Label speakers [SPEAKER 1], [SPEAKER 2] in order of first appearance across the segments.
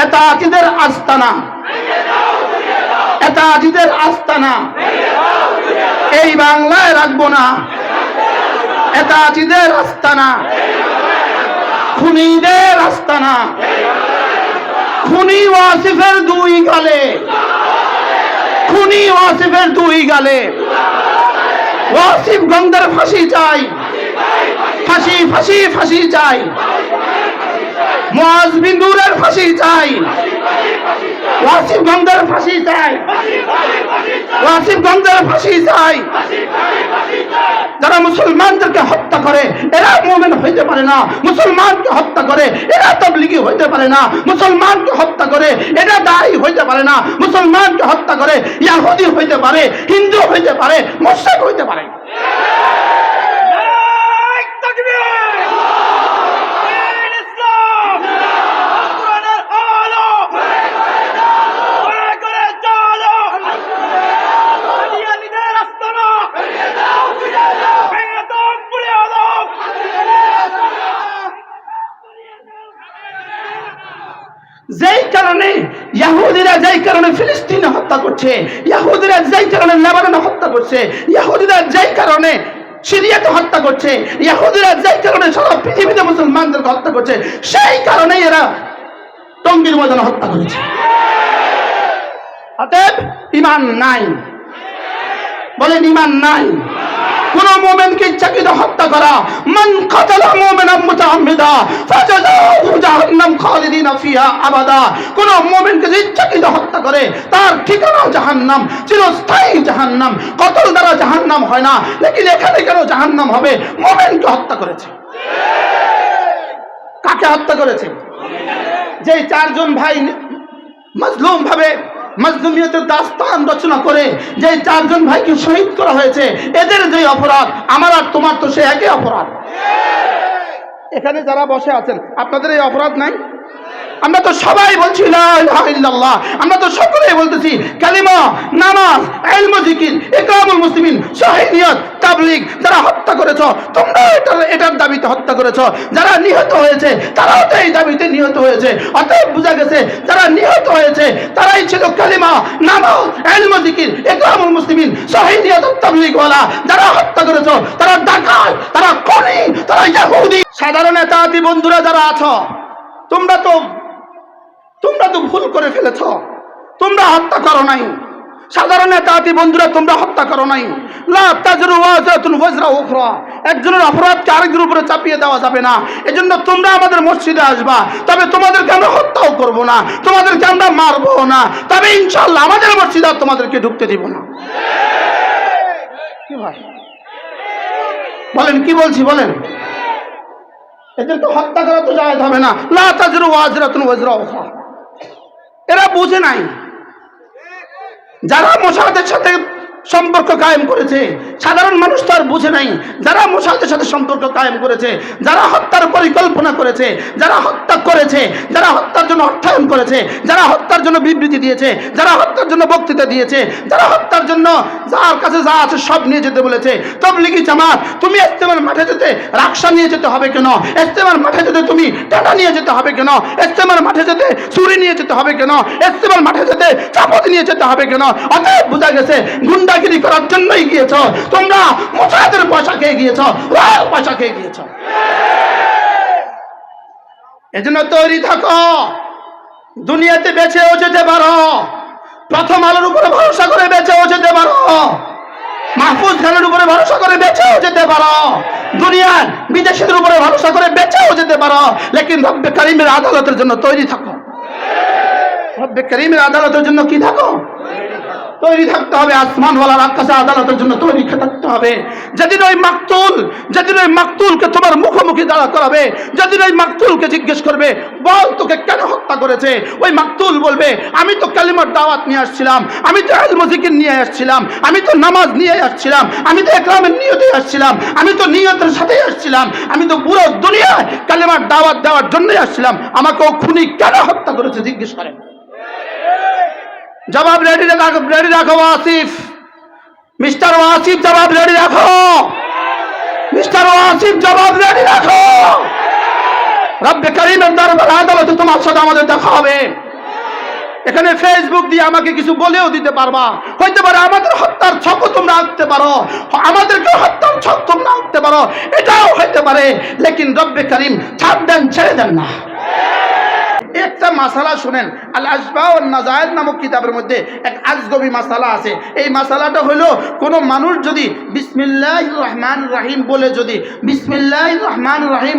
[SPEAKER 1] এতাতিদের আস্তানা, এতাতিদের আস্তানা এই বাংলায় রাখবো না। এতাতিদের আস্তানা, খুনিদের আস্তানা, খুনি ওয়াসিফের দুই গালে, খুনি ওয়াসিফের দুই গালে। ওয়াসিফ গঙ্গার ফাঁসি চাই, ফাঁসি ফাঁসি ফাঁসি চাই। মুআজ বিন নূরের ফাঁসি চাই, ওয়াসিফ গঙ্গার ফাঁসি চাই, ওয়াসিফ গঙ্গার ফাঁসি চাই। যারা মুসলমানদেরকে হত্যা করে এরা মুমিন হইতে পারে না, মুসলমানকে হত্যা করে এরা তাবলীগী হইতে পারে না, মুসলমানকে হত্যা করে এরা দাঈ হইতে পারে না, মুসলমানকে হত্যা করে ইহুদি হইতে পারে, হিন্দু হইতে পারে, মুশরিক হইতে পারে। যেই কারণে ইহুদিরা যেই কারণে ফিলিস্তিনে হত্যা করছে, ইহুদিরা যেই কারণে লেবাননে হত্যা করছে, ইহুদিরা যেই কারণে সিরিয়াতে হত্যা করছে, ইহুদিরা যেই কারণে সারা পৃথিবীতে মুসলমানদেরকে হত্যা করছে, সেই কারণে এরা টঙ্গীর ময়দানে হত্যা করেছে। অতএব ঈমান নাই, বলেন ঈমান নাই। কোন মুমিনকে ইচ্ছাকৃত হত্যা করা, মান কাতালা মুমিনান মুতাআম্মিদা ফাজাযাউহু জাহান্নাম খালিদিনা ফিহা আবাদা। কোন মুমিনকে ইচ্ছাকৃত হত্যা করে তার ঠিকানা জাহান্নাম, চিরস্থায়ী জাহান্নাম। কতল দ্বারা জাহান্নাম হয় না, লেকিন এখানে কেন জাহান্নাম হবে? মুমিনকে হত্যা করেছে। কাকে হত্যা করেছে? যে চারজন ভাই মাজলুম ভাবে মাজলুমিয়তের দাস্তান রচনা করে যে চারজন ভাইকে শহীদ করা হয়েছে, এদের যে অপরাধ আমার আর তোমার তো সে একই অপরাধ। এখানে যারা বসে আছেন আপনাদের এই অপরাধ নাই? আমরা তো সবাই বলছি লা ইলাহা ইল্লাল্লাহ, আমরা তো সকলেই বলতেছি কালিমা, নামাজ, ইলম, জিকির, ইকরামুল মুসলিমিন, শহীদিয়ত, তাবলীগ। যারা হত্যা করেছো তোমরা এটার দাবিতে হত্যা করেছো, যারা নিহত হয়েছে তারাও তো এই দাবিতে নিহত হয়েছে। অতএব বোঝা গেছে যারা নিহত হয়েছে তারাই ছিল কালিমা, নামাজ, ইলম, জিকির, ইকরামুল মুসলিমিন, শহীদিয়ত, তাবলীগ ওয়ালা। যারা হত্যা করেছো তারা ডাকাত, তারা খুনি, তারা ইহুদি। সাধারণ এতাতি বন্ধুরা যারা আছো, তোমরা তো ভুল করে ফেলেছ, তোমরা হত্যা করো নাই। সাধারণ এতাতি বন্ধুরা তোমরা হত্যা করো নাই। লা তাজরু ওয়াজাতুন ওয়াজরা উখরা, একজনের অপরাধকে আরেকজনের উপরে চাপিয়ে দেওয়া যাবে না। এজন্য তোমরা আমাদের মসজিদে আসবা, তবে তোমাদেরকে আমরা হত্যাও করব না, তোমাদেরকে আমরা মারবো না, তবে ইনশাআল্লাহ আমাদের মসজিদে আর তোমাদেরকে ঢুকতে দিব না। কি ভাই বলেন, কি বলছি বলেন? এদেরকে হত্যা করা তো জায়েজ হবে না। লা তাজরু ওয়াজরাতুন ওয়াজরা উখরা, এরা বুঝে নাই। যারা মোসাদের সাথে সম্পর্ক কায়েম করেছে, সাধারণ মানুষ তো আর বুঝে নাই। যারা মোসাদের সাথে সম্পর্ক কায়েম করেছে, যারা হত্যার পরিকল্পনা করেছে, যারা হত্যা করেছে, যারা হত্যার জন্য অর্থায়ন করেছে, যারা হত্যার জন্য বিবৃতি দিয়েছে, যারা হত্যার জন্য বক্তৃতা দিয়েছে, যারা হত্যার জন্য যার কাছে যা আছে সব নিয়ে যেতে বলেছে। তবলিগি জামাত, তুমি ইস্তেমার মাঠে যেতে রাকশা নিয়ে যেতে হবে কেন? ইস্তেমার মাঠে যেতে তুমি টাটা নিয়ে যেতে হবে কেন? ইস্তেমার মাঠে যেতে ছুরি নিয়ে যেতে হবে কেন? ইস্তেমার মাঠে যেতে চাপাতি নিয়ে যেতে হবে কেন? অতএব বোঝা গেছে গুন্ডাগিরি করার জন্যই গিয়েছ তোমরা, মুজাহিদের পয়সা খেয়ে গিয়েছ, রয়্যাল পয়সা খেয়ে গিয়েছ। এজন্য তৈরি থাকো, দুনিয়াতে বেঁচেও যেতে পারো, প্রথম আলোর উপরে ভরসা করে বেঁচেও যেতে পারো, মাহফুজ খানের উপরে ভরসা করে বেঁচেও যেতে পারো, দুনিয়ার বিদেশিদের উপরে ভরসা করে বেঁচেও যেতে পারো, লেকিন রব্বে কারিমের আদালতের জন্য তৈরি থাকো। রব্বে কারিমের আদালতের জন্য কি থাকো? তৈরি থাকতে হবে। আসমানওয়ালার আকাশে আদালতের জন্য তৈরি থাকতে হবে। যেদিন ওই মাকতুলকে তোমার মুখোমুখি দাঁড়া করাবে, যেদিন ওই মাকতুলকে জিজ্ঞেস করবে বল তোকে কেন হত্যা করেছে, ওই মাকতুল বলবে আমি তো কালিমার দাওয়াত নিয়ে আসছিলাম, আমি তো ইলম জিকির নিয়ে আসছিলাম, আমি তো নামাজ নিয়ে আসছিলাম, আমি তো ইকরামের নিয়তে আসছিলাম, আমি তো নিয়তের সাথেই আসছিলাম, আমি তো পুরো দুনিয়ায় কালিমার দাওয়াত দেওয়ার জন্যই আসছিলাম, আমাকে ও খুনি কেন হত্যা করেছে জিজ্ঞেস করেন। জবাব রেডি রাখো ওয়াসিফ, মিস্টার ওয়াসিফ জবাব রেডি রাখো, মিস্টার ওয়াসিফ জবাব রেডি রাখো। রব্বে কারীমের দরবার আদালতে তোমার সাথে আমাদের দেখা হবে। এখানে ফেসবুক দিয়ে আমাকে কিছু বলেও দিতে পারবা, হইতে পারে আমাদের হত্যার ছক তোমরা আঁকতে পারো, আমাদেরকে হত্যার ছক তোমরা আঁকতে পারো, এটাও হইতে পারে, লেকিন রব্বে করিম ছাড় দেন, ছেড়ে দেন না। একটা মাসালা শুনেন, আল আসবা ওয়ান নাজায়ের নামক কিতাবের মধ্যে এক আজগবি মাসালা আছে। এই মাসালাটা হলো, কোন মানুষ যদি বিসমিল্লাহির রহমানির রহিম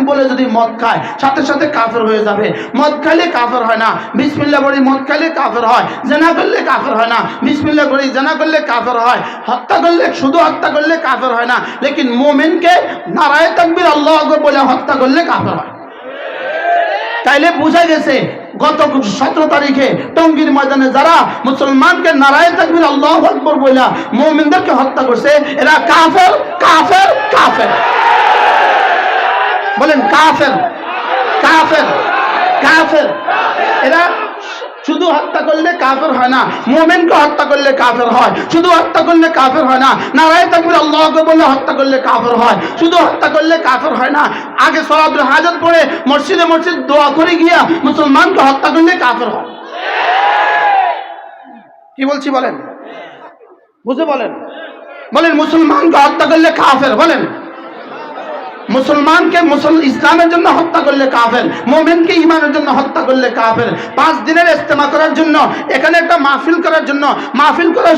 [SPEAKER 1] বলে যদি মদ খায়, সাথে সাথে কাফের হয়ে যাবে। মদ খাইলে কাফের হয় না, বিসমিল্লাহ বলে মদ খাইলে কাফের হয়। জেনা করলে কাফের হয় না, বিসমিল্লাহ বলে জেনা করলে কাফের হয়। হত্যা করলে, শুধু হত্যা করলে কাফের হয় না, লেকিন মুমিনকে নারায়ে তাকবীর আল্লাহু আকবার বলে হত্যা করলে কাফের হয়। তাইলে বোঝা গেছে গত 17 তারিখে টঙ্গীর ময়দানে যারা মুসলমানকে নারায়ে তাকবীর আল্লাহু আকবার বলে মুমিনদেরকে হত্যা করছে, এরা কাফের কাফের কাফের। বলেন কাফের কাফের কাফের। এরা শুধু হত্যা করলে কাফের হয় না, মুমিনকে হত্যা করলে কাফের হয়। শুধু হত্যা করলে কাফের হয় না, নারায়ে তাকবীর আল্লাহু আকবার বলে হত্যা করলে কাফের হয়। শুধু হত্যা করলে কাফের হয় না, আগে সালাতুল হাজাত পড়ে মসজিদে দোয়া করে গিয়া মুসলমানকে হত্যা করলে কাফের হয়। কি বলছি বলেন, বুঝে বলেন। বলেন মুসলমানকে হত্যা করলে কাফের। বলেন মুসলমানকে ইসলামের জন্য হত্যা করলে কাফের, মুমিনকে ঈমানের জন্য হত্যা করলে কাফের। 5 দিনের ইজতেমা করার জন্য, এখানে একটা মাহফিল করার জন্য, মাহফিল করা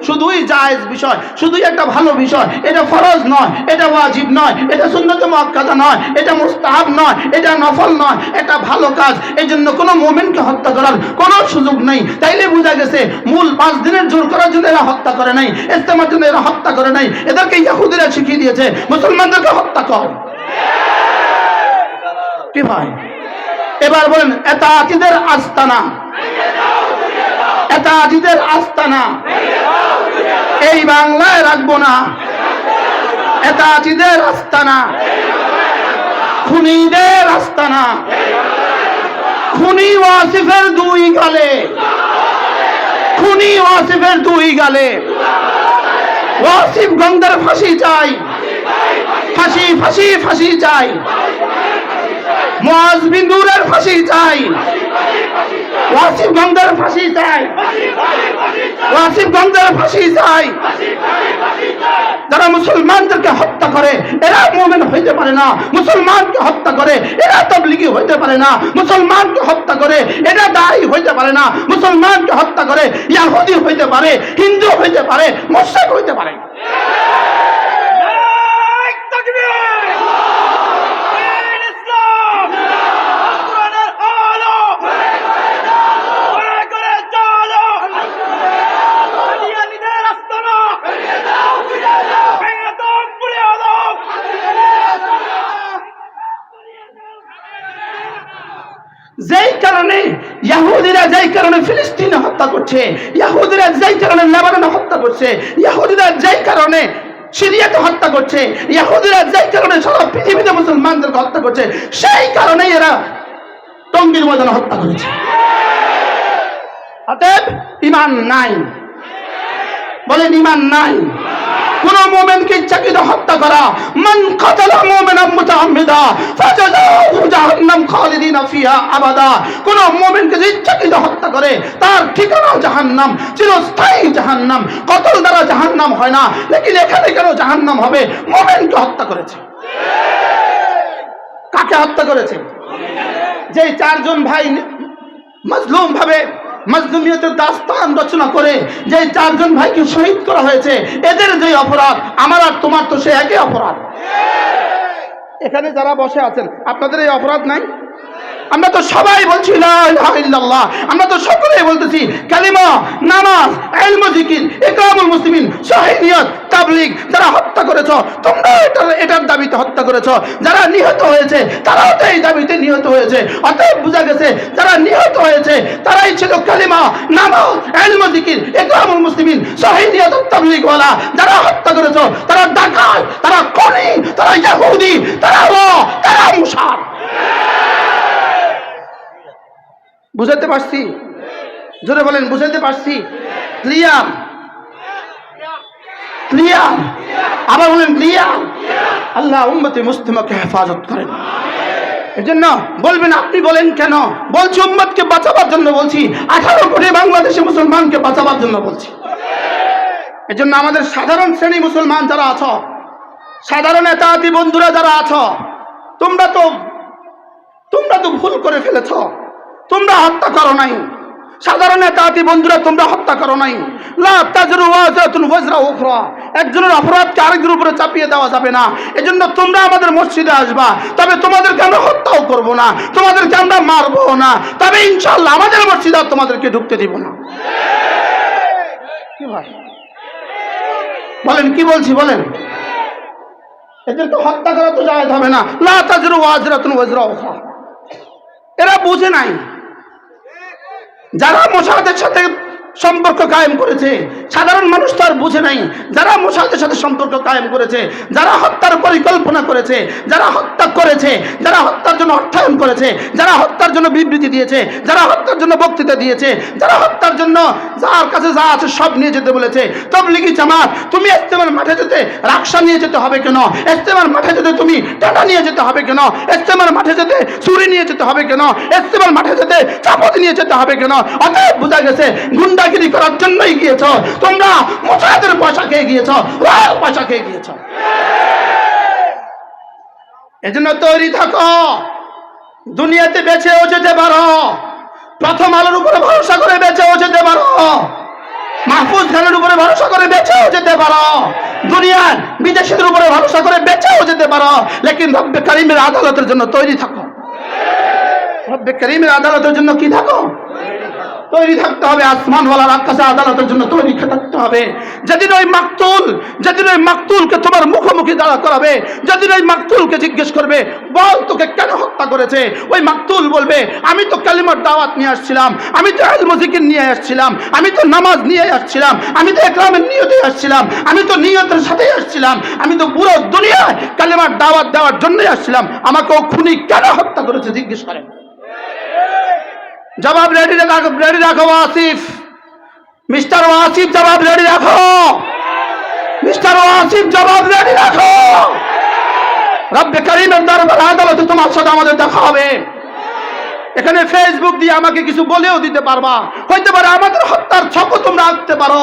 [SPEAKER 1] শুধুই জায়েজ বিষয়, শুধুই একটা ভালো বিষয়। এটা ফরজ নয়, এটা ওয়াজিব নয়, এটা সুন্নতে মুআক্কাদা নয়, এটা মুস্তাহাব নয়, এটা নফল নয়, এটা ভালো কাজ। এই জন্য কোনো মুমিনকে হত্যা করার কোনো সুযোগ নেই। তাইলে বোঝা গেছে মূল 5 দিনের জোর করার জন্য এরা হত্যা করে নাই, ইজতেমার জন্য এরা হত্যা করে নাই। এদেরকে ইহুদিরা শিখিয়ে দিয়েছে মুসলমানদেরকে হত্যা কর। কি ভাই, এবার বলেন এতাআতিদের আস্তানা, এতাআতিদের আস্তানা এই বাংলায় রাখবো না। এতাআতিদের আস্তানা, খুনিদের আস্তানা, খুনি ওয়াসিফের 2 গালে, খুনি ওয়াসিফের 2 গালে। ওয়াসিফ গঙ্গার ফাঁসি চাই, ফাঁসি ফাঁসি ফাঁসি চাই। মুআজ বিন নূরের ফাঁসি চাই, ওয়াসিফ গঙ্গার ফাঁসি চাই, ওয়াসিফ গঙ্গার ফাঁসি চাই। যারা মুসলমানদেরকে হত্যা করে এরা মুমিন হইতে পারে না, মুসলমানকে হত্যা করে এরা তাবলীগী হইতে পারে না, মুসলমানকে হত্যা করে এরা দাঈ হইতে পারে না, মুসলমানকে হত্যা করে ইহুদি হইতে পারে, হিন্দু হইতে পারে, মুশরিক হইতে পারে। যেই কারণে ইহুদিরা যেই কারণে ফিলিস্তিনে হত্যা করছে, ইহুদিরা যেই কারণে লেবাননে হত্যা করছে, ইহুদিরা যেই কারণে সিরিয়াতে হত্যা করছে, ইহুদিরা যেই কারণে সারা পৃথিবীতে মুসলমানদেরকে হত্যা করছে, সেই কারণেই এরা টঙ্গীর ময়দানে হত্যা করেছে। অতএব ঈমান নাই। বলেন ঈমান নাই। কোন মুমিনকে ইচ্ছাকৃত হত্যা করা, মান কাতালা মুমিনান মুতাআম্মিদা ফাজাযাউহু জাহান্নাম খালিদিনা ফিহা আবাদা। কোন মুমিনকে যে ইচ্ছাকৃত হত্যা করে তার ঠিকানা জাহান্নাম, চিরস্থায়ী জাহান্নাম। কতল দ্বারা জাহান্নাম হয় না, লেকিন এখানে কেন জাহান্নাম হবে? মুমিনকে হত্যা করেছে। কাকে হত্যা করেছে? যে 4 জন ভাই মাজলুম ভাবে মাজলুমিয়তের দাস্তান রচনা করে যে 4 জন ভাইকে শহীদ করা হয়েছে, এদের যে অপরাধ আমার আর তোমার তো সে একই অপরাধ। এখানে যারা বসে আছেন আপনাদের এই অপরাধ নাই? আমরা তো সবাই বলছি লা ইলাহা ইল্লাল্লাহ, আমরা তো সকলেই বলতেছি কালিমা, নামাজ, ইলম, জিকির, ইকরামুল মুসলিমিন, সহিহ নিয়ত, তাবলীগ। যারা হত্যা করেছো তোমরা এটার দাবিতে হত্যা করেছো, যারা নিহত হয়েছে তারাও তো এই দাবিতে নিহত হয়েছে। অতএব বোঝা গেছে যারা নিহত হয়েছে তারাই ছিল কালিমা, নামাজ, ইলম, জিকির, ইকরামুল মুসলিমিন, সহিহ নিয়ত, তাবলীগ ওয়ালা। যারা হত্যা করেছো তারা ডাকাত, তারা খুনি, তারা ইহুদি, তারা মুশরিক। বুঝাতে পারছি? জোরে বলেন বুঝাতে পারছি? ক্লিয়ার? ক্লিয়ার? আবার বলেন ক্লিয়ার? আল্লাহ উম্মতে মুসলিমাকে হেফাজত করেন। এজন্য বলবেন আপনি বলেন কেন, বলছি উম্মতকে বাঁচাবার জন্য বলছি, 18 কোটি বাংলাদেশি মুসলমানকে বাঁচাবার জন্য বলছি। এজন্য আমাদের সাধারণ শ্রেণী মুসলমান যারা আছো, সাধারণ এতাতি বন্ধুরা যারা আছো, তোমরা তো ভুল করে ফেলেছ। তোমরা হত্যা করো নাই, সাধারণ এতাতি বন্ধুরা তোমরা হত্যা করো নাই। লা তাজরু ওয়াজরাতুন ওয়াজরা উখরা, একজনের অপরাধকে আরেকজনের উপরে চাপিয়ে দেওয়া যাবে না। এজন্য তোমরা আমাদের মসজিদে আসবা, তবে তোমাদেরকে আমরা হত্যাও করব না, তোমাদেরকে আমরা মারবো না, তবে ইনশাআল্লাহ আমাদের মসজিদে তোমাদেরকে ঢুকতে দিব না। কি ভাই বলেন, কি বলছি বলেন? এদেরকে হত্যা করা তো জায়েজ হবে না। লা তাজরু ওয়াজরাতুন ওয়াজরা উখরা, এরা বুঝে নাই। যারা মোসাদের সাথে সম্পর্ক কায়েম করেছে, সাধারণ মানুষ তো আর বুঝে নাই। যারা মোসাদের সাথে সম্পর্ক কায়েম করেছে, যারা হত্যার পরিকল্পনা করেছে, যারা হত্যা করেছে, যারা হত্যার জন্য অর্থায়ন করেছে, যারা হত্যার জন্য বিবৃতি দিয়েছে, যারা হত্যার জন্য বক্তৃতা দিয়েছে, যারা হত্যার জন্য যার কাছে যা আছে সব নিয়ে যেতে বলেছে। তবলিগি জামাত, তুমি ইস্তেমার মাঠে যেতে রাকশা নিয়ে যেতে হবে কেন? ইস্তেমার মাঠে যেতে তুমি টাটা নিয়ে যেতে হবে কেন? ইস্তেমার মাঠে যেতে ছুরি নিয়ে যেতে হবে কেন? ইস্তেমার মাঠে যেতে চাপাতি নিয়ে যেতে হবে কেন? অতএব বোঝা গেছে গুন্ডাগিরি করার জন্যই গিয়েছ তোমরা, মোসাদের পয়সা খেয়ে গিয়েছ, রয়্যাল পয়সা খেয়ে গিয়েছ। এজন্য তৈরি থাকো, দুনিয়াতে বেঁচেও যেতে পারো, প্রথম আলোর উপরে ভরসা করে বেঁচেও যেতে পারো, মাহফুজ খানের উপরে ভরসা করে বেঁচেও যেতে পারো, দুনিয়ার বিদেশিদের উপরে ভরসা করে বেঁচেও যেতে পারো, লেকিন রব্বে কারিমের আদালতের জন্য তৈরি থাকো। রব্বে কারিমের আদালতের জন্য কি থাকো? তৈরি থাকতে হবে। আসমানওয়ালার আকাশে আদালতের জন্য তৈরি থাকতে হবে। যেদিন ওই মাকতুলকে তোমার মুখোমুখি দাঁড়া করাবে, যেদিন ওই মাকতুলকে জিজ্ঞেস করবে, বল তোকে কেন হত্যা করেছে, ওই মাকতুল বলবে, আমি তো কালিমার দাওয়াত নিয়ে আসছিলাম, আমি তো ইলম জিকির নিয়ে আসছিলাম, আমি তো নামাজ নিয়ে আসছিলাম, আমি তো ইকরামের নিয়তে আসছিলাম, আমি তো নিয়তের সাথেই আসছিলাম, আমি তো পুরো দুনিয়ায় কালিমার দাওয়াত দেওয়ার জন্যই আসছিলাম, আমাকে ও খুনি কেন হত্যা করেছে জিজ্ঞেস করেন। জবাব রেডি রাখো ওয়াসিফ, মিস্টার ওয়াসিফ জবাব রেডি রাখো, মিস্টার ওয়াসিফ জবাব রেডি রাখো। রব্বে কারিমের দরবারে আদালতে তোমার সাথে আমাদের দেখা হবে। এখানে ফেসবুক দিয়ে আমাকে কিছু বলেও দিতে পারবা, হইতে পারে আমাদের হত্যার ছকও তোমরা আঁকতে পারো,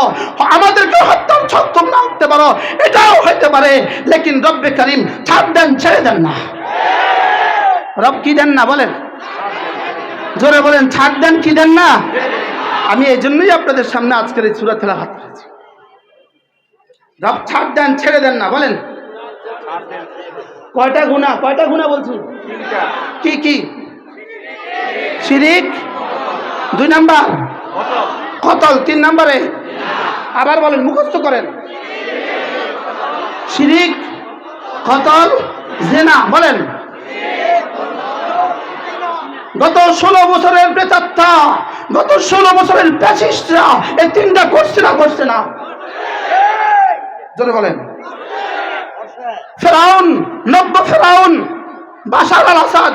[SPEAKER 1] আমাদেরকে হত্যার ছক তোমরা আঁকতে পারো, এটাও হইতে পারে, লেকিন রব্বে কারিম ছাড় দেন, ছেড়ে দেন না। রব কি দেন না বলেন, জোরে বলেন, ছাড় দেন কি দেন না। আমি এই জন্যই আপনাদের সামনে আজকের এই সূরা তেলাওয়াত করেছি। রব ছাড় দেন, ছেড়ে দেন না বলেন। কয়টা গুনাহ বলছি? কি কি? শিরিক 2 নাম্বার, কতল 3 নম্বরে, আবার বলেন, মুখস্থ করেন। শিরিক, কতল, জিনা বলেন। গত 16 বছরের প্রেতাত্মা, গত 16 বছরের প্যাসিস্টরা এই 3টা করছে না জোরে বলেন। ফেরাউন, নব্য ফেরাউন বাশার আল আসাদ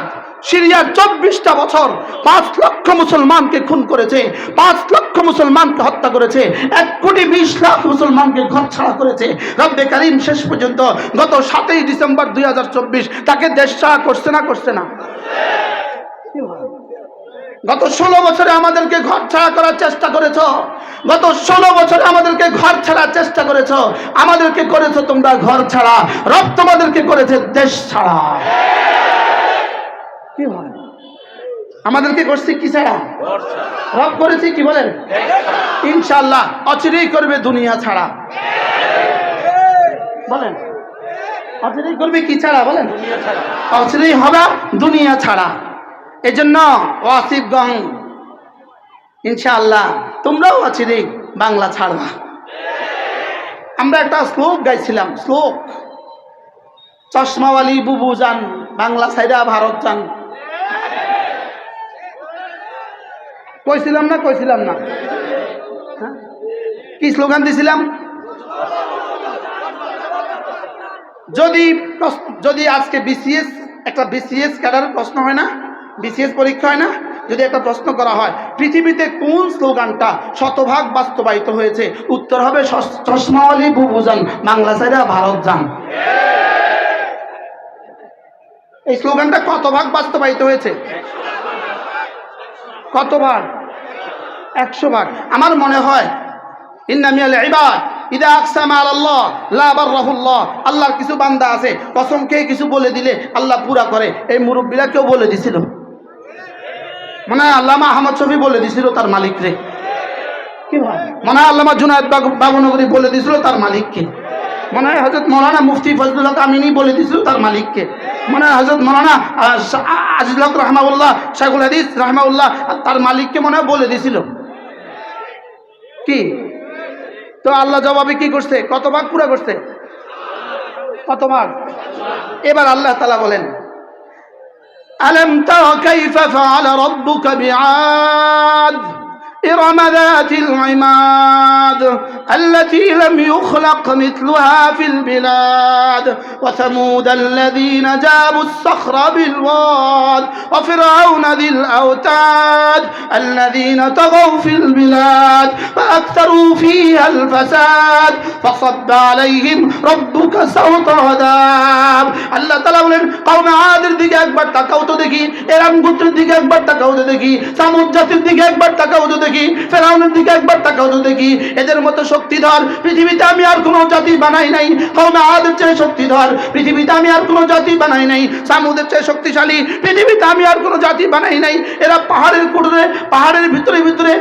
[SPEAKER 1] সিরিয়ার 24টা বছর 5 লক্ষ মুসলমানকে খুন করেছে, 5 লক্ষ মুসলমানকে হত্যা করেছে, 1,20,00,000 মুসলমানকে ঘরছাড়া করেছে। রব্বে কারিম শেষ পর্যন্ত গত 7ই ডিসেম্বর 2024 তাকে দেশছাড়া করছে না? গত 16 বছরে আমাদেরকে ঘর ছাড়া করার চেষ্টা করেছ, গত 16 বছরে আমাদেরকে ঘর ছাড়ার চেষ্টা করেছ, আমাদেরকে করেছো তোমরা ঘর ছাড়া, রব তোমাদেরকে করেছে দেশ ছাড়া। কি হয়? আমাদেরকে করছে কি ছাড়া? রব করেছে কি বলেন? ইনশাআল্লাহ অচিরেই করবে দুনিয়া ছাড়া বলেন। অচিরেই করবে কি ছাড়া বলেন? অচিরেই হবে দুনিয়া ছাড়া। এজন্য ওয়াসিফগঞ্জ ইনশাআল্লাহ তোমরাও অচিরেই বাংলা ছাড়বা। আমরা একটা শ্লোক গাইছিলাম, শ্লোক, চশমাওয়ালি বুবু যান বাংলা ছাইরা ভারত যান। কইছিলাম না? কি স্লোগান দিছিলাম? যদি আজকে বিসিএস ক্যাডারের প্রশ্ন হয় না, বিসিএস পরীক্ষা হয় না, যদি একটা প্রশ্ন করা হয় পৃথিবীতে কোন স্লোগানটা শতভাগ বাস্তবায়িত হয়েছে, উত্তর হবে চশমাওয়ালি বুবু যান বাংলা ছাইরা ভারত যান। এই স্লোগানটা কত ভাগ বাস্তবায়িত হয়েছে? কত ভাগ? 100 ভাগ। আমার মনে হয় ইন্না মিনাল ইবাদ ইদা আকসামা আলাল্লাহ লা বাররাহুল্লাহ, আল্লাহর কিছু বান্দা আছে কসম খেয়ে কিছু বলে দিলে আল্লাহ পুরা করে। এই মুরব্বীরা কেউ বলে দিছিল, মনে হয় আল্লামা আহমদ শফি বলে দিছিল তার মালিকরে। কি ভাই? মনে হয় আল্লামা জুনায়েদ বাবুনগরী বলে দিছিল তার মালিককে। মনে হয় হযরত মৌলানা মুফতি ফজলুল হক আমিনী বলে দিছিল তার মালিককে। মনে হয় হযরত মৌলানা আজিজুল হক রাহমাহুল্লাহ শাইখুল হাদিস রাহমাহুল্লাহ তার মালিককে মনে হয় বলে দিছিল। কি তো আল্লাহ জবাবে কি করছে? কত ভাগ পুরা করছে? কত ভাগ? এবার আল্লাহ তাআলা বলেন, আলম তারা কাইফা ফাআলা রাব্বুকা বিআদ إرم ذات العماد التي لم يخلق مثلها في البلاد وثمود الذين جابوا الصخر بالواد وفرعون ذي الأوتاد الذين طغوا في البلاد فأكثروا فيها الفساد فصب عليهم ربك سوط عذاب। আল্লাহ তাআলা বলেন কওমে আদের দিকে একবার তাকাও তো দেখি, এরম গোত্রের দিকে একবার তাকাও তো দেখি, সামুদ জাতির দিকে একবার তাকাও তো দেখি, ফেরাউনের দিকে একবার তাকাও তো দেখি। এদের মতো শক্তিধর পৃথিবীতে আমি আর কোনো জাতি বানাই নাই। কওমে আদের চেয়ে শক্তিধর পৃথিবীতে আমি আর কোনো জাতি বানাই নাই। সামুদের চেয়ে শক্তিশালী পৃথিবীতে আমি আর কোনো জাতি বানাই নাই। এরা পাহাড়ের কুড়ে পাহাড়ের ভিতরে ভিতরে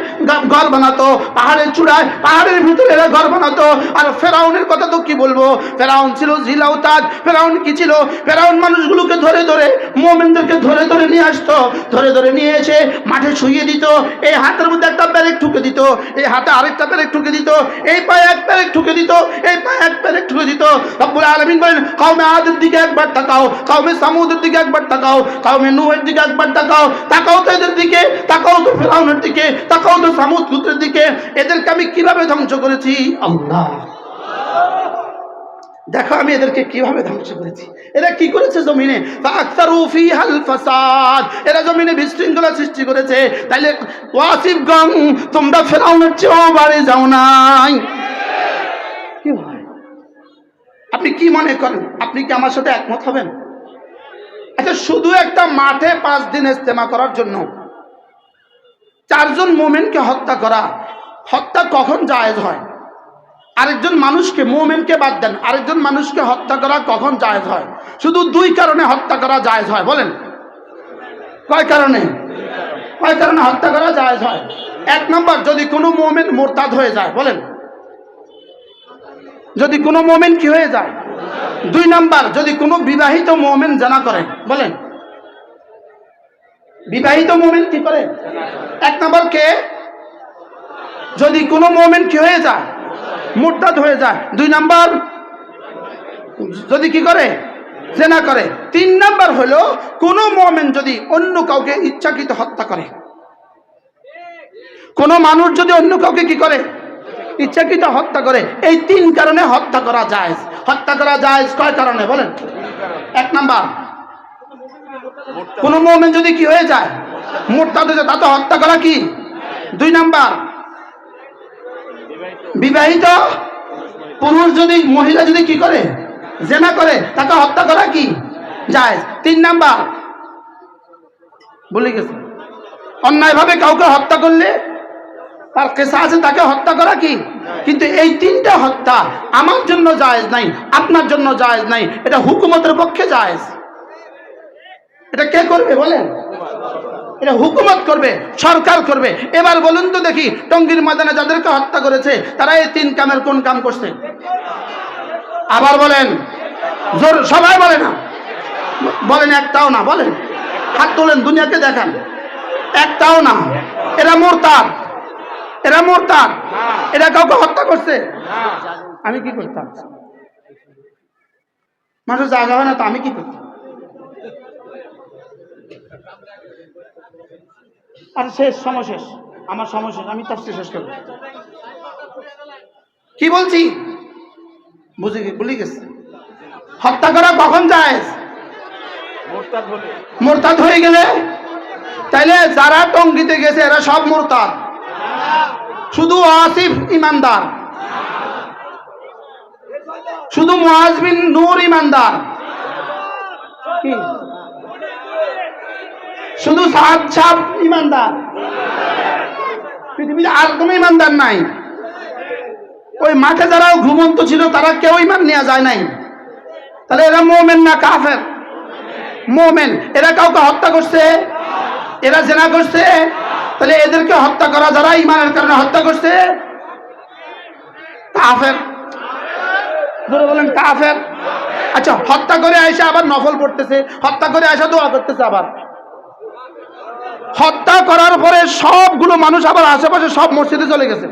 [SPEAKER 1] ঘর বানাতো, পাহাড়ের চূড়ায় পাহাড়ের ভিতরে এরা ঘর বানাতো। আর ফেরাউনের কথা তো কি বলবো, ফেরাউন ছিল জিল আওতাদ। ফেরাউন কি ছিল? ফেরাউন মানুষগুলোকে ধরে ধরে মুমিনদেরকে ধরে ধরে নিয়ে আসতো, ধরে ধরে নিয়ে এসে মাঠে শুইয়ে দিত। এই হাতের মধ্যে একটা পেরেক ঠুকে দিত, এই হাতে আরেকটা পেরেক ঠুকে দিত, এই পায়ে এক পেরেক ঠুকে দিত, এই পায়ে এক পেরেক ঠুকে দিত। রব্বুল আলামিন বলেন কওমে আদের দিকে একবার তাকাও, কওমে সামুদের দিকে একবার তাকাও, কওমে নূহের দিকে একবার তাকাও, তাকাও তো এদের দিকে, তাকাও তো ফেরাউনের দিকে, তাকাও তো সামুদ গোত্রের দিকে। এদেরকে আমি কিভাবে ধ্বংস করেছি আল্লাহ দেখো, আমি এদেরকে কিভাবে ধ্বংস করেছি। এরা কি করেছে জমিনে? ফাআকতারু ফিহাল ফাসাদ, এরা জমিনে বিশৃঙ্খলা সৃষ্টি করেছে। তাইলে ওয়াসিফগণ তোমরা ফেরাউনের চেয়েও বাড়ে যাও নাই। কি হয়? আপনি কি মনে করেন? আপনি কি আমার সাথে একমত হবেন? আচ্ছা, শুধু একটা মাঠে 5 দিন ইজতেমা করার জন্য 4 জন মুমিনকে হত্যা করা, হত্যা কখন জায়েজ হয়? আরেকজন মানুষকে, মুমিনকে বাদ দেন, আরেকজন মানুষকে হত্যা করা কখন জায়েজ হয়? শুধু 2 কারণে হত্যা করা জায়েজ হয়। বলেন কয় কারণে? কয় কারণে হত্যা করা জায়েজ হয়? 1 নম্বর, যদি কোনো মুমিন মুরতাদ হয়ে যায়। বলেন, যদি কোনো মুমিন কি হয়ে যায়? 2 নম্বর, যদি কোনো বিবাহিত মুমিন জিনা করে। বলেন, বিবাহিত মুমিন কি করে? 1 নম্বর কে? যদি কোনো মুমিন কি হয়ে যায়? মুরতাদ হয়ে যায়। 2 নম্বর, যদি কি করে? জিনা করে। 3 নম্বর হলো কোন মুমিন যদি অন্য কাউকে ইচ্ছাকৃত হত্যা করে। কোন মানুষ যদি অন্য কাউকে কি করে? ইচ্ছাকৃত হত্যা করে। এই 3 কারণে হত্যা করা জায়েজ। হত্যা করা জায়েজ কয় কারণে? বলেন। 1 নম্বর, কোন মুমিন যদি কি হয়ে যায়? মুরতাদ হয়ে যায়, তাতে হত্যা করা কি? 2 নম্বর, বিবাহিত পুরুষ যদি, মহিলা যদি কি করে? জিনা করে, তাকে হত্যা করা কি? জায়েজ। 3 নাম্বার, বলে গেছে, অন্যায়ভাবে কাউকে হত্যা করলে তার কিসাস আছে, তাকে হত্যা করা কি? কিন্তু এই 3টা হত্যা আমার জন্য জায়েজ নাই, আপনার জন্য জায়েজ নাই। এটা হুকুমতের পক্ষে জায়েজ। এটা কে করবে? বলেন, এটা হুকুমত করবে, সরকার করবে। এবার বলুন তো দেখি, টঙ্গীর ময়দানে যাদেরকে হত্যা করেছে তারা এই 3 কামের কোন কাম করছে? আবার বলেন, জোর সবাই বলে না, বলেন একটাও না। বলেন, হাত তোলেন, দুনিয়াকে দেখান, একটাও না। এরা মুরতাদ, এরা মুরতাদ, এরা কাউকে হত্যা করছে? আমি কি করতাম? মানুষ জায়গা হয় না তো আমি কি করতাম? আর শেষ, সময় শেষ, আমার সময় শেষ, আমি তাফসীর শেষ করব। কি বলছি ভুলে গেছে। হত্যা করা কখন জায়েজ? মুরতাদ হয়ে গেলে। তাইলে যারা টঙ্গীতে গেছে এরা সব মুরতাদ? শুধু আসিফ ইমানদার? শুধু মুআজ বিন নূর ইমানদার? কি শুধু সাত সাত ইমানদার, পৃথিবীতে আর কোনো ইমানদার নাই। ওই মাঠে যারা ঘুমন্ত ছিল তারা কেউ ইমান নেওয়া যায় নাই। তাহলে এরা মুমিন না কাফের? মুমিন। এরা কাউকে হত্যা করছে? এরা জেনা করছে? তাহলে এদেরকে হত্যা করা যারা ইমানের কারণে হত্যা করছে কাফের। ধরে বলেন কাফের। আচ্ছা, হত্যা করে আইসা আবার নফল পড়তেছে, হত্যা করে আইসা দোয়া করতেছে। আবার হত্যা করার পরে সবগুলো মানুষ আবার আশেপাশে সব মসজিদে চলে গেছে।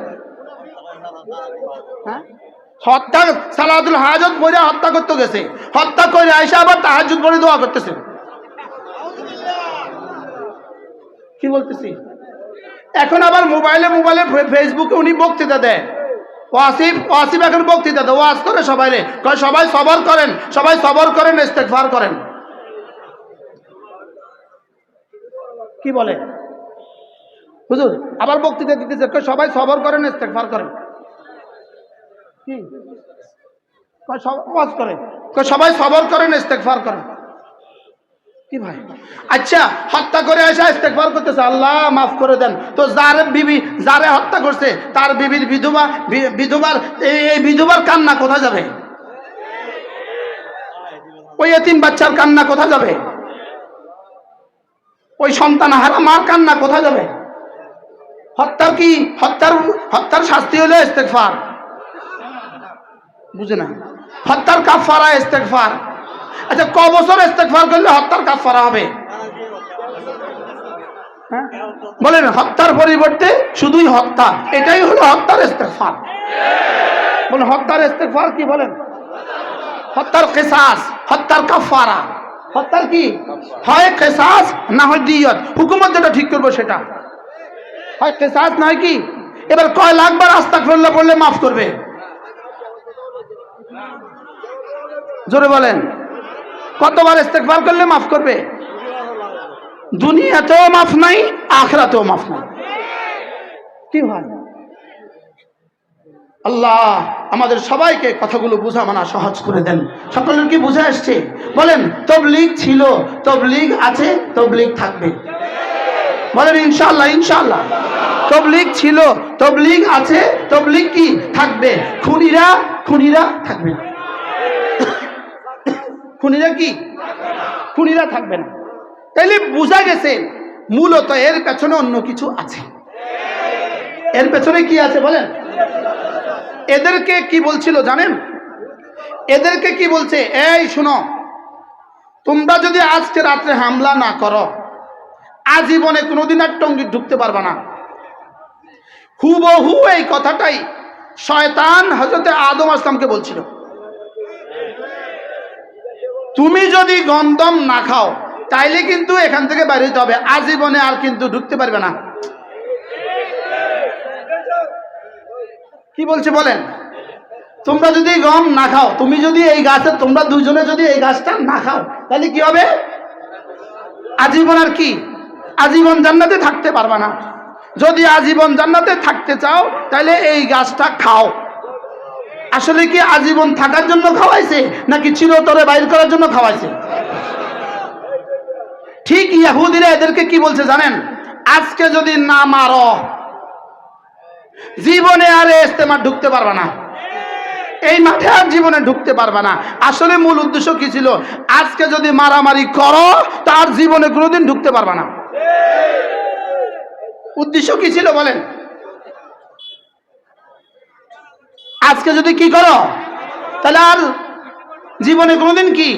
[SPEAKER 1] হত্যা সালাতুল হাজত পড়ে হত্যা করতে গেছে, হত্যা করে আইসা আবার তাহাজ্জুদ পড়ে দোয়া করতেছে। কি বলতেছি? এখন আবার মোবাইলে ফেসবুকে উনি বক্তৃতা দেয়। ওয়াসিফ এখন বক্তৃতা দেয়, ওয়াজ করে সবাই রে, সবাই সবর করেন, সবাই সবর করেন, ইস্তেগফার করেন। কি বলে হুজুর? আবার বক্তৃতা দিতেছে, সবাই সবর করেন, ইস্তেগফার করেন। কি ওয়াজ করে, সবাই সবর করেন, ইস্তেগফার করেন। কি ভাই? আচ্ছা, হত্যা করে আসা ইস্তেগফার করতেছে, আল্লাহ মাফ করে দেন। তো যারে হত্যা করছে তার বিবির এই বিধবার কান্না কোথায় যাবে? ওই এতিম বাচ্চার কান্না কোথায় যাবে? ওই সন্তান হারা মার কান্না কোথায় যাবে? হত্যার শাস্তি হলো ইস্তেগফার। বুঝে না? হত্যার কাফারা ইস্তেগফার। আচ্ছা, ক বছর ইস্তেগফার করলে হত্যার কাফারা হবে? বলেন, হত্যার পরিবর্তে শুধুই হত্যা, এটাই হলো হত্যার ইস্তেগফার। বলেন, হত্যার ইস্তেগফার কি? বলেন, হত্যার কিসাস, হত্যার কাফারা। হত্যার কি হয়? কিসাস না হয় দিয়ত। হুকুমত যেটা ঠিক করবো সেটা হয় কিসাস, নয় কি? এবার কয় লাখবার আস্তাগফিরুল্লাহ বললে মাফ করবে? জোরে বলেন, কতবার ইস্তেগফার করলে মাফ করবে? দুনিয়াতেও মাফ নাই, আখিরাতেও মাফ নাই। কি হয়? আল্লাহ আমাদের সবাইকে কথাগুলো বুঝা মানা সহজ করে দেন। সকলের কি বুঝে আসছে? বলেন, তাবলীগ ছিল, তাবলীগ আছে, তাবলীগ থাকবে। বলেন ইনশাআল্লাহ, ইনশাআল্লাহ। তাবলীগ ছিল, তাবলীগ আছে, তাবলীগ কি থাকবে? খুনিরা থাকবে না। খুনিরা কি? খুনিরা থাকবে না। তাইলে বোঝা গেছে মূলত এর পেছনে অন্য কিছু আছে। এর পেছনে কি আছে বলেন? এদেরকে কি বলছিল জানেন? এদেরকে কি বলছে? এই শোনো, তোমরা যদি আজকে রাত্রে হামলা না করো, আজীবনে কোনোদিন আর টঙ্গী ঢুকতে পারবে না। হুবহু এই কথাটাই শয়তান হযরতে আদম আসলামকে বলছিল। তুমি যদি গন্ধম না খাও তাইলে কিন্তু এখান থেকে বাইরে যেতে হবে, আজীবনে আর কিন্তু ঢুকতে পারবে না। কি বলছে বলেন? তোমরা যদি গম না খাও, তুমি যদি এই গাছে, তোমরা দুজনে যদি এই গাছটা না খাও তাহলে কি হবে? আজীবন আর কি? আজীবন জান্নাতে থাকতে পারবা না। যদি আজীবন জান্নাতে থাকতে চাও তাহলে এই গাছটা খাও। আসলে কি আজীবন থাকার জন্য খাওয়াইছে নাকি চিরতরে বাইর করার জন্য খাওয়াইছে? ঠিক ইহুদিরা এদেরকে কি বলছে জানেন? আজকে যদি না মারো জীবনে আর ইস্তেমা ঢুকতে পারবা না, এই মাঠে আর জীবনে ঢুকতে পারবা না। আসলে মূল উদ্দেশ্য কি ছিল? আজকে যদি মারামারি করো তার জীবনে কোনোদিন ঢুকতে পারবা না। উদ্দেশ্য কি ছিল বলেন? আজকে যদি কি করো তাহলে আর জীবনে কোনোদিন কি?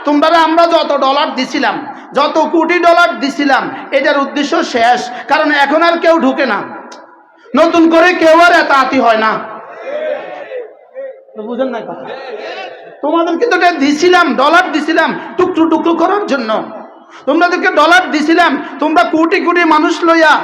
[SPEAKER 1] তোমরা আমরা যত ডলার দিছিলাম, যত কোটি ডলার দিছিলাম, এটার উদ্দেশ্য শেষ। কারণ এখন আর কেউ ঢুকে না, নতুন করে কেউ আর এতাতি হয় না। বুঝেন না কথা? তোমাদেরকে তো দিছিলাম, ডলার দিছিলাম টুকরো টুকরো করার জন্য। তোমাদেরকে ডলার দিছিলাম, তোমরা কোটি কোটি মানুষ লইয়া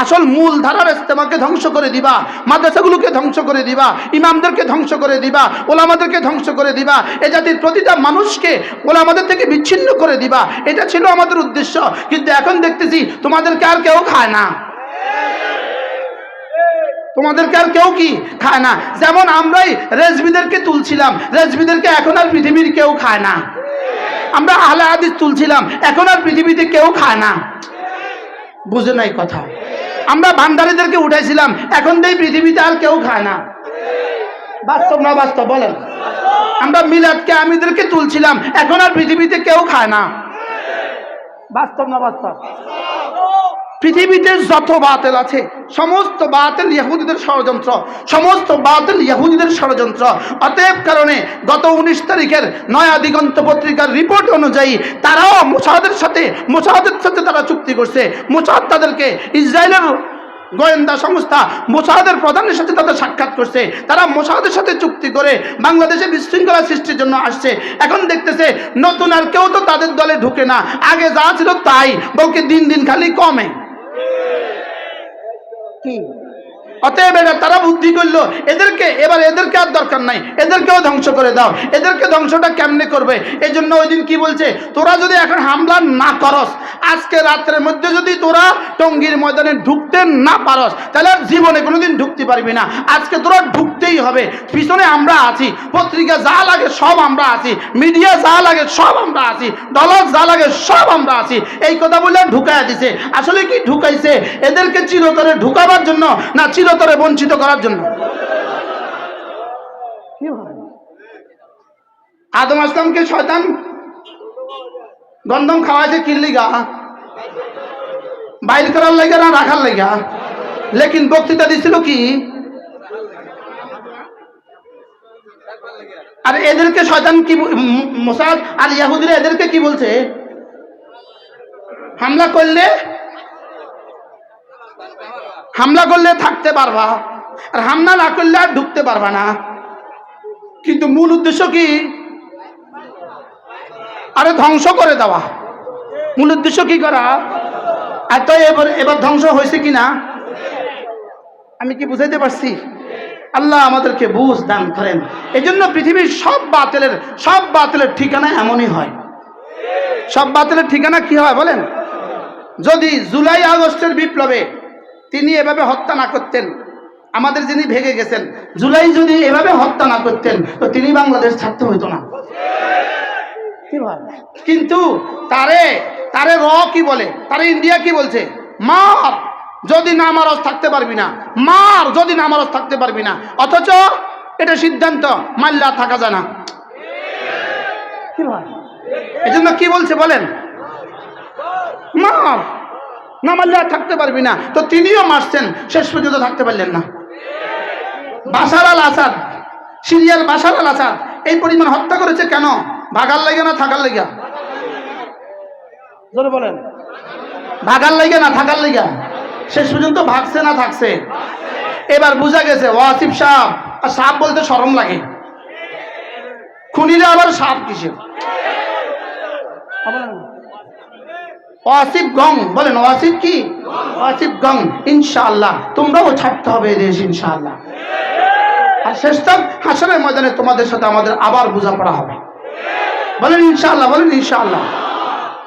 [SPEAKER 1] আসল মূল ধারার ইস্তেমাকে ধ্বংস করে দিবা, মাদ্রাসাগুলোকে ধ্বংস করে দিবা, ইমামদেরকে ধ্বংস করে দিবা, ওলামাদেরকে ধ্বংস করে দিবা, এ জাতির প্রতিটা মানুষকে ওলামাদের থেকে বিচ্ছিন্ন করে দিবা। এটা ছিল আমাদের উদ্দেশ্য। কিন্তু এখন দেখতেছি তোমাদেরকে আর কেউ খায় না, তোমাদেরকে আর কেউ কি খায় না। যেমন আমরাই রেজবিদেরকে তুলছিলাম, রেজবিদেরকে এখন আর পৃথিবীর কেউ খায় না। আমরা আহলে হাদিস তুলছিলাম, এখন আর পৃথিবীতে কেউ খায় না। বুঝে নাই কথা? আমরা ভান্ডারীদেরকে উঠাইছিলাম, এখন এই পৃথিবীতে আর কেউ খায় না। বাস্তব না বাস্তব বলেন? আমরা মিলাদকে আমিদেরকে তুলছিলাম, এখন আর পৃথিবীতে কেউ খায় না। বাস্তব না বাস্তব? পৃথিবীতে যত বাতিল আছে সমস্ত বাতিল ইহুদিদের ষড়যন্ত্র, সমস্ত বাতিল ইহুদিদের ষড়যন্ত্র। অতএব কারণে গত 19 তারিখের নয়া দিগন্ত পত্রিকার রিপোর্ট অনুযায়ী তারাও মোসাদের সাথে তারা চুক্তি করছে। মোসাদ তাদেরকে, ইসরায়েলের গোয়েন্দা সংস্থা মোসাদের প্রধানের সাথে তাদের সাক্ষাৎ করছে। তারা মোসাদের সাথে চুক্তি করে বাংলাদেশে বিশৃঙ্খলা সৃষ্টির জন্য আসছে। এখন দেখতেছে নতুন আর কেউ তো তাদের দলে ঢুকে না, আগে যা ছিল তাই, বলকে দিন দিন খালি কমে। কি অতএব তারা বুদ্ধি করলো এদেরকে আর দরকার নাই, এদেরকেও ধ্বংস করে দাও। এদেরকে ধ্বংসটা কেমনে করবে? এই জন্য ওই দিন কি বলছে, তোরা যদি এখন হামলা না করস, আজকে রাত্রের মধ্যে যদি তোরা টঙ্গীর ময়দানে ঢুকতে না পারস, তাহলে আর জীবনে কোনোদিন ঢুকতে পারবি না। আজকে তোরা ঢুকতেই হবে। পিছনে আমরা আছি, পত্রিকা যা লাগে সব আমরা আছি, মিডিয়া যা লাগে সব আমরা আছি, ডলার যা লাগে সব আমরা আছি। এই কথা বলে ঢুকাইয়া দিছে। আসলে কি ঢুকাইছে? এদেরকে চিরতরে ঢুকাবার জন্য না চিরতরে বঞ্চিত করার জন্য? আদম আসলামকে শয়তান গন্ধম খাওয়াইছে কি লিগা? বাইর করার লাগা না রাখার লাগা? লেকিন বক্তৃতা দিছিল কি? আর এদেরকে শয়তান কি, মোসাদ আর ইহুদিরা এদেরকে কি বলছে? হামলা করলে থাকতে পারবা, আর হামলা না করলে আর ঢুকতে পারবা না। কিন্তু মূল উদ্দেশ্য কি? আরে ধ্বংস করে দেওয়া। মূল উদ্দেশ্য কি করা? আর তো এবার ধ্বংস হয়েছে কিনা আমি কি বুঝাইতে পারছি? আল্লাহ আমাদেরকে বুঝ দান করেন। এই জন্য পৃথিবীর সব বাতিলের ঠিকানা এমনই হয়। সব বাতিলের ঠিকানা কি হয় বলেন? যদি জুলাই আগস্টের বিপ্লবে তিনি এভাবে হত্যা না করতেন, আমাদের যিনি ভেঙে গেছেন, জুলাই যদি এভাবে হত্যা না করতেন, তো তিনি বাংলাদেশ ছাড়তে হইতো না। কিন্তু তারে কি বলে, তারে ইন্ডিয়া কি বলছে? মার যদি না মারস থাকতে পারবি না, মার যদি না মারস থাকতে পারবি না। অথচ এটা সিদ্ধান্ত, মাল্লা থাকা যায় না। এই জন্য কি বলছে বলেন? মার না মারলে আর থাকতে পারবি না। তো তিনিও মারছেন, শেষ পর্যন্ত থাকতে পারলেন না। বাশার আল আসাদ, সিরিয়ার বাশার আল আসাদ এই পরিমাণ হত্যা করেছে কেন? ভাগার লাগে না থাকার লাগা? জোরে বলেন। ভাগার লাগে না থাকার লাগা? শেষ পর্যন্ত ভাগছে না থাকছে? এবার বুঝা গেছে ওয়াসিফ সাহেব, আর সাপ বলতে শরম লাগে, খুনিরা আবার সাপ কিসের? ওয়াসিফ গং বলেন, ওয়াসিফ কি? ওয়াসিফ গং। ইনশাআল্লাহ তোমরাও ছাড়তে হবে দেশ ইনশাআল্লাহ। আর শেষতক হাসরের ময়দানে তোমাদের সাথে আমাদের আবার বোঝাপড়া হবে। বলেন ইনশাআল্লাহ, বলেন ইনশাআল্লাহ।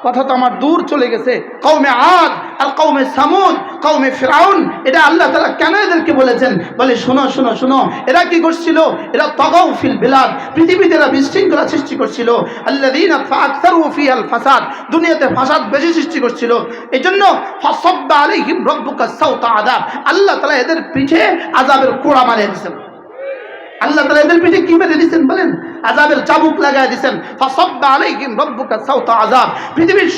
[SPEAKER 1] কথা তো আমার দূর চলে গেছে। কওমে আদ আর কওমে সামুদ, কওমে ফিরাউন, এটা আল্লাহ তাআলা কেন এদেরকে বলেছেন? বলে শোনো শোনো শোনো, এরা কি করছিল? এরা তাগাউ ফিল বিলাদ, পৃথিবীতে এরা বিশৃঙ্খলা সৃষ্টি করছিল। আল্লাযীনা ফাআকসারু ফিহাল ফাসাদ, দুনিয়াতে ফাসাদ বেশি সৃষ্টি করছিল। এজন্য ফাসাব্বা আলাইহিম রাব্বুকা সাওতা আযাব, আল্লাহ তাআলা এদের পিঠে আযাবের কোড়া মারিয়ে দিয়েছেন। আল্লাহ তাআলা এদের পিঠে কি মেরে দিয়েছেন বলেন? আযাবের চাবুক লাগায় দিয়েছেন। ফাসাব্বা আলাইহিম রাব্বুকা সাওতা আযাব, পৃথিবীর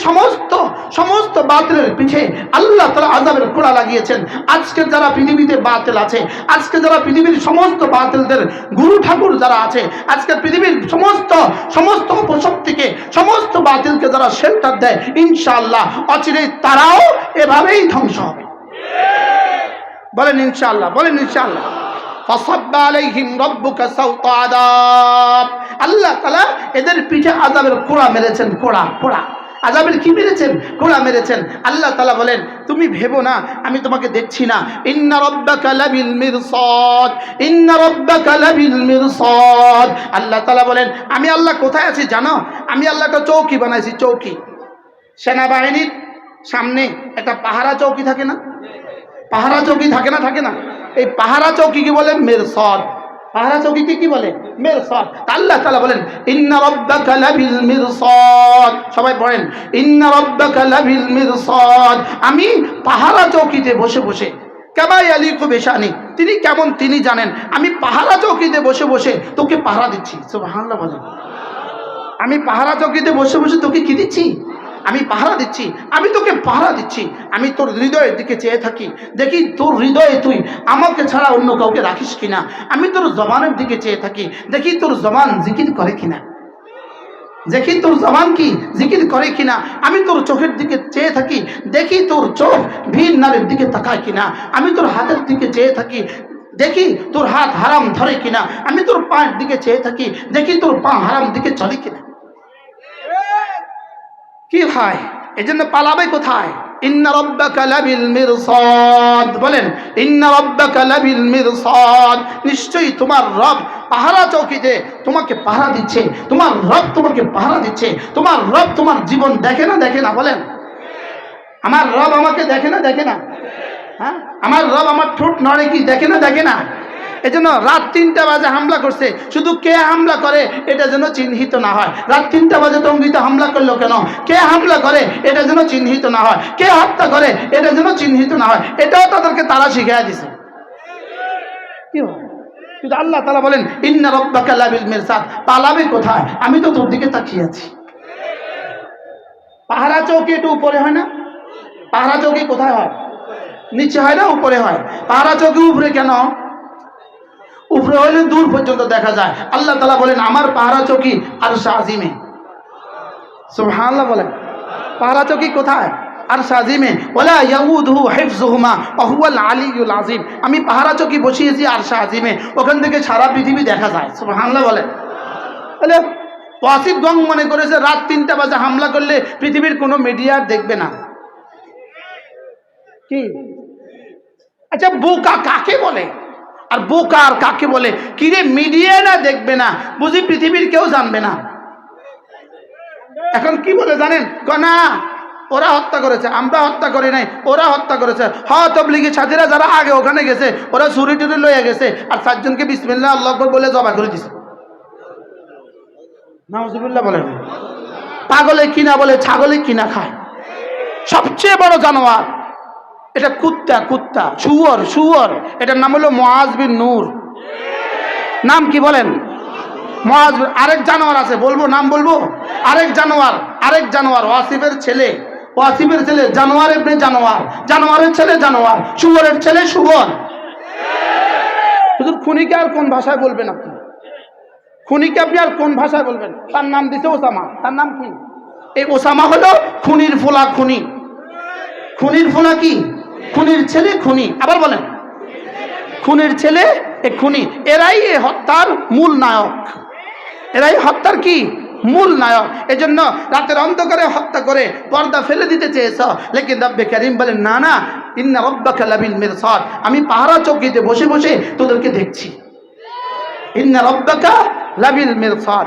[SPEAKER 1] সমস্ত বাতিলের পিঠে আল্লাহ তাআলা আযাবের কোড়া লাগিয়েছেন। আজকে যারা পৃথিবীতে বাতিল আছে, আজকে যারা পৃথিবীর সমস্ত বাতিলদের গুরু ঠাকুর যারা আছে, আজকে পৃথিবীর সমস্ত অপশক্তিকে, সমস্ত বাতিলকে যারা শেল্টার দেয়, ইনশাআল্লাহ অচিরেই তারাও এভাবেই ধ্বংস হবে। বলেন ইনশাআল্লাহ, বলেন ইনশাআল্লাহ। ফাসাব্বা আলাইহিম রাব্বুকা সাওতা আযাব, আল্লাহ তাআলা এদের পিঠে আযাবের কোড়া মেরেছেন। কোড়া আযাবের কি মেরেছেন? কোড়া মেরেছেন। আল্লাহ তাআলা বলেন তুমি ভেবো না আমি তোমাকে দেখছি না। ইন্না রাব্বাকা লাবিল মিরসাদ, ইন্না রাব্বাকা লাবিল মিরসাদ। আল্লাহ তাআলা বলেন আমি আল্লাহ কোথায় আছি জানো? আমি আল্লাহ একটা চৌকি বানাইছি। চৌকি, সেনাবাহিনীর সামনে একটা পাহারা চৌকি থাকে না? পাহারা চৌকি থাকে না? এই পাহারা চৌকি কি বলে? মিরসাদ। পাহারা চৌকিকে কি বলে? মিরসাদ। আল্লাহ তাআলা বলেন ইন্না রাব্বাকা লাবিল মিরসাদ। সবাই পড়েন ইন্না রাব্বাকা লাবিল মিরসাদ। আমি পাহারা চৌকিতে বসে বসে, কামা ইয়ালিকু বিশানি, তিনি কেমন তিনি জানেন। আমি পাহারা চৌকিতে বসে বসে তোকে পাহারা দিচ্ছি। সুবহানাল্লাহ বলেন। আমি পাহারা চৌকিতে বসে বসে তোকে কি দিচ্ছি? আমি পাহারা দিচ্ছি, আমি তোকে পাহারা দিচ্ছি। আমি তোর হৃদয়ের দিকে চেয়ে থাকি, দেখি তোর হৃদয়ে তুই আমাকে ছাড়া অন্য কাউকে রাখিস কিনা। আমি তোর জবানের দিকে চেয়ে থাকি, দেখি তোর জবান জিকির করে কিনা, দেখি তোর জবান কি জিকির করে কিনা। আমি তোর চোখের দিকে চেয়ে থাকি, দেখি তোর চোখ ভিন নারীর দিকে তাকায় কিনা। আমি তোর হাতের দিকে চেয়ে থাকি, দেখি তোর হাত হারাম ধরে কিনা। আমি তোর পায়ের দিকে চেয়ে থাকি, দেখি তোর পা হারাম দিকে চলে কিনা। কি ভাই, এজন্য পালাবে কোথায়? ইন্না রাব্বাকা লাবিল মিরসাদ। বলেন ইন্না রাব্বাকা লাবিল মিরসাদ। নিশ্চয়ই তোমার রব পাহারা চৌকিতে তোমাকে পাহারা দিচ্ছে। তোমার রব তোমাকে পাহারা দিচ্ছে। তোমার রব তোমার জীবন দেখে না দেখে না? বলেন আমার রব আমাকে দেখে না দেখে না? হ্যাঁ, আমার রব আমার ঠোঁট নড়ে কি দেখে না দেখে না? এজন্য রাত 3টা বাজে হামলা করছে, শুধু কে হামলা করে এটা যেন চিহ্নিত না হয়। রাত 3টা বাজে টঙ্গিতে হামলা করলো কেন? কে হামলা করে এটা যেন চিহ্নিত না হয়। কে হত্যা করে এটা যেন চিহ্নিত না হয়। এটাও তাদেরকে তারা শিখিয়ে দিছে। কি হয়? কিন্তু আল্লাহ তাআলা বলেন ইন্না রাব্বাকা লাবিল মিরসাদ। পালাবে কোথায়? আমি তো তোর দিকে তাকিয়ে আছি। পাহারা চৌকি একটু উপরে হয় না? পাহারা চৌকি কোথায় হয়? নিচে হয় না উপরে হয়? পাহারা চৌকি উপরে কেন? উপরে হলে দূর পর্যন্ত দেখা যায়। আল্লাহ তাআলা বলেন আমার পাহারা চৌকি আরশ আজিমে। সুবহানাল্লাহ বলেন। পাহারা চৌকি কোথায়? আরশ আজিমে। ওয়ালা ইয়াউদুহু হিফযুহুমা ওয়া হুয়াল আলিয়্যুল আযীম। আমি পাহারা চৌকি বসিয়েছি আরশ আজিমে, ওখান থেকে সারা পৃথিবী দেখা যায়। সুবহানাল্লাহ বলেন। তাহলে ওয়াসিফ গং মনে করেছে রাত 3টা বাজে হামলা করলে পৃথিবীর কোনো মিডিয়া দেখবে না। কি? আচ্ছা বোকা কাকে বলে? আর বোকা আর কাকে বলে? কিরে মিডিয়া না দেখবে না, বুঝি পৃথিবীর কেউ জানবে না। এখন কি বলে জানেন? না ওরা হত্যা করেছে, আমরা হত্যা করি নাই, ওরা হত্যা করেছে। হ্যাঁ তাবলীগের সাথীরা যারা আগে ওখানে গেছে ওরা ছুরি টুরি লয়ে গেছে আর 4 জনকে বিসমিল্লাহ আল্লাহু আকবার বলে জবাই করে দিছে। নাউজুবিল্লাহ বলেন। পাগলে কিনা বলে ছাগলে কিনা খায়। সবচেয়ে বড় জানোয়ার এটা কুত্তা, কুত্তা শুয়োর, শুয়োর। এটার নাম হলো মুআজ বিন নূর। নাম কি বলেন? মুআজ। আরেক জানোয়ার আছে, বলবো নাম বলবো? আরেক জানোয়ার ওয়াসিফের ছেলে, ওয়াসিফের ছেলে জানোয়ার ইবনে জানোয়ার, জানোয়ারের ছেলে জানোয়ার, শুয়োরের ছেলে শুয়োর। হুজুর খুনিকে আর কোন ভাষায় বলবেন আপনি? খুনিকে আপনি আর কোন ভাষায় বলবেন? তার নাম দিছে ওসামা। তার নাম কি? এই ওসামা হলো খুনির ফোলা খুনি। খুনির ফোলা কি? খুনির ছেলে খুনি। আবার বলেন খুনির ছেলে এ খুনি। এরাই এ হত্যার মূল নায়ক। এরাই হত্যার কি মূল নায়ক। এজন্য রাতের অন্ধকারে হত্যা করে পর্দা ফেলে দিতে চেয়েছ, লেকিন রব্বে কারীম বলেন না না, ইন্না রাব্বাকা লাবিল মিরসাদ। আমি পাহারা চৌকিতে বসে বসে তোদেরকে দেখছি। ইন্না রাব্বাকা লাবিল মিরসাদ।